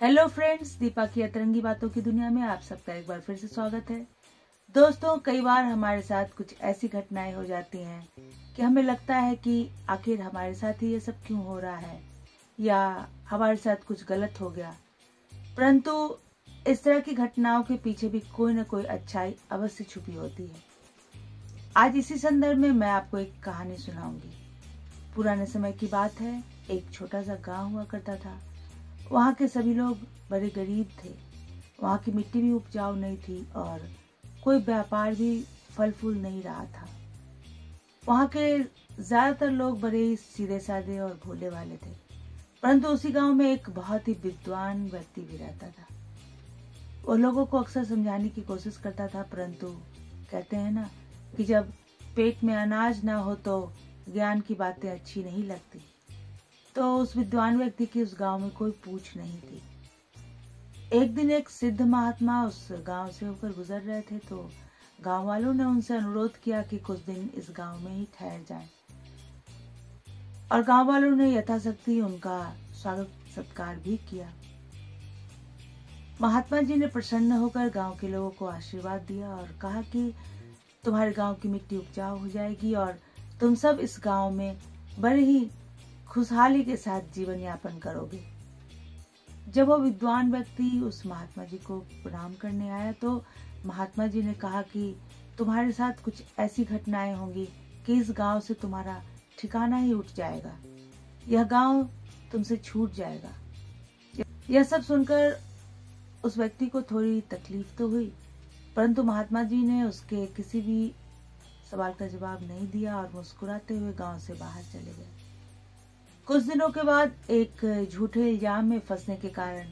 Hello friends, Deepa की अतरंगी बातों की दुनिया में आप सबका एक बार फिर से स्वागत है। दोस्तों, कई बार हमारे साथ कुछ ऐसी घटनाएं हो जाती हैं कि हमें लगता है कि आखिर हमारे साथ ही ये सब क्यों हो रहा है या हमारे साथ कुछ गलत हो गया। परंतु इस तरह की घटनाओं के पीछे भी कोई ना कोई अच्छाई अवश्य छुपी होती है। आज इसी संदर्भ में मैं आपको एक कहानी सुनाऊंगी। पुराने समय की बात है। एक छोटा सा गांव हुआ करता था। वहाँ के सभी लोग बड़े गरीब थे। वहाँ की मिट्टी भी उपजाऊ नहीं थी और कोई व्यापार भी फल फूल नहीं रहा था। वहाँ के ज्यादातर लोग बड़े ही सीधे साधे और भोले वाले थे। परंतु उसी गांव में एक बहुत ही विद्वान व्यक्ति भी रहता था। वो लोगों को अक्सर समझाने की कोशिश करता था, परंतु कहते हैं ना कि जब पेट में अनाज ना हो तो ज्ञान की बातें अच्छी नहीं लगती। तो उस विद्वान व्यक्ति की उस गांव में कोई पूछ नहीं थी। एक दिन एक सिद्ध महात्मा उस गांव से होकर गुजर रहे थे, तो गांव वालों ने उनसे अनुरोध किया कि कुछ दिन इस गांव में ही ठहर जाएं। और गांव वालों ने यथाशक्ति उनका स्वागत सत्कार भी किया। महात्मा जी ने प्रसन्न होकर गांव के लोगों को आशीर्वाद दिया और कहा कि तुम्हारे गांव की मिट्टी उपजाऊ हो जाएगी और तुम सब इस गांव में बड़े ही खुशहाली के साथ जीवन यापन करोगे। जब वो विद्वान व्यक्ति उस महात्मा जी को प्रणाम करने आया तो महात्मा जी ने कहा कि तुम्हारे साथ कुछ ऐसी घटनाएं होंगी कि इस गांव से तुम्हारा ठिकाना ही उठ जाएगा। यह गांव तुमसे छूट जाएगा। यह सब सुनकर उस व्यक्ति को थोड़ी तकलीफ तो हुई, परंतु महात्मा जी ने उसके किसी भी सवाल का जवाब नहीं दिया और मुस्कुराते हुए गांव से बाहर चले गए। कुछ दिनों के बाद एक झूठे इल्जाम में फंसने के कारण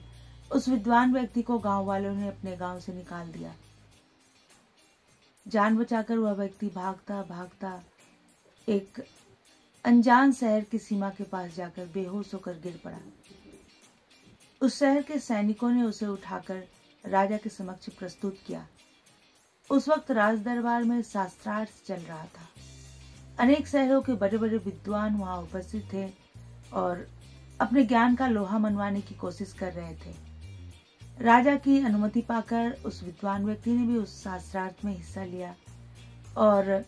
उस विद्वान व्यक्ति को गांव वालों ने अपने गांव से निकाल दिया। जान बचाकर वह व्यक्ति भागता भागता एक अनजान शहर की सीमा के पास जाकर बेहोश होकर गिर पड़ा। उस शहर के सैनिकों ने उसे उठाकर राजा के समक्ष प्रस्तुत किया। उस वक्त राज दरबार में शास्त्रार्थ चल रहा था। अनेक शहरों के बड़े बड़े विद्वान वहां उपस्थित थे और अपने ज्ञान का लोहा मनवाने की कोशिश कर रहे थे। राजा की अनुमति पाकर उस विद्वान व्यक्ति ने भी उस शास्त्रार्थ में हिस्सा लिया और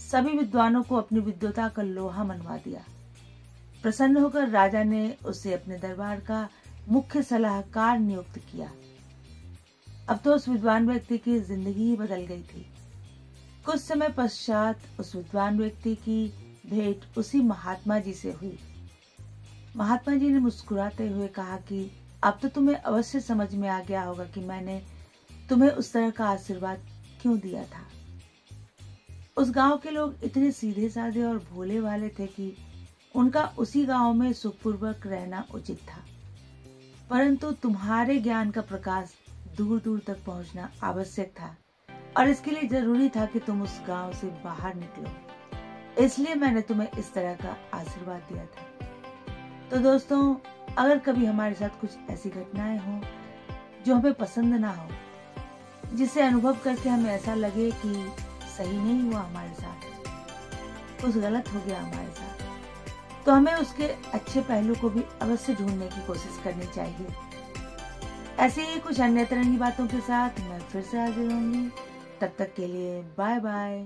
सभी विद्वानों को अपनी विद्वता का लोहा मनवा दिया। प्रसन्न होकर राजा ने उसे अपने दरबार का मुख्य सलाहकार नियुक्त किया। अब तो उस विद्वान व्यक्ति की जिंदगी ही बदल गई थी। कुछ समय पश्चात उस विद्वान व्यक्ति की भेंट उसी महात्मा जी से हुई। महात्मा जी ने मुस्कुराते हुए कहा कि अब तो तुम्हें अवश्य समझ में आ गया होगा कि मैंने तुम्हें उस तरह का आशीर्वाद क्यों दिया था। उस गांव के लोग इतने सीधे साधे और भोले वाले थे कि उनका उसी गांव में सुखपूर्वक रहना उचित था, परंतु तुम्हारे ज्ञान का प्रकाश दूर दूर तक पहुंचना आवश्यक था और इसके लिए जरूरी था कि तुम उस गांव से बाहर निकलो। इसलिए मैंने तुम्हें इस तरह का आशीर्वाद दिया था। तो दोस्तों, अगर कभी हमारे साथ कुछ ऐसी घटनाएं हो जो हमें पसंद ना हो, जिसे अनुभव करके हमें ऐसा लगे कि सही नहीं हुआ हमारे साथ, कुछ गलत हो गया हमारे साथ, तो हमें उसके अच्छे पहलू को भी अवश्य ढूंढने की कोशिश करनी चाहिए। ऐसे ही कुछ अन्य तरह की बातों के साथ मैं फिर से हाजिर होंगी। तब तक के लिए बाय बाय।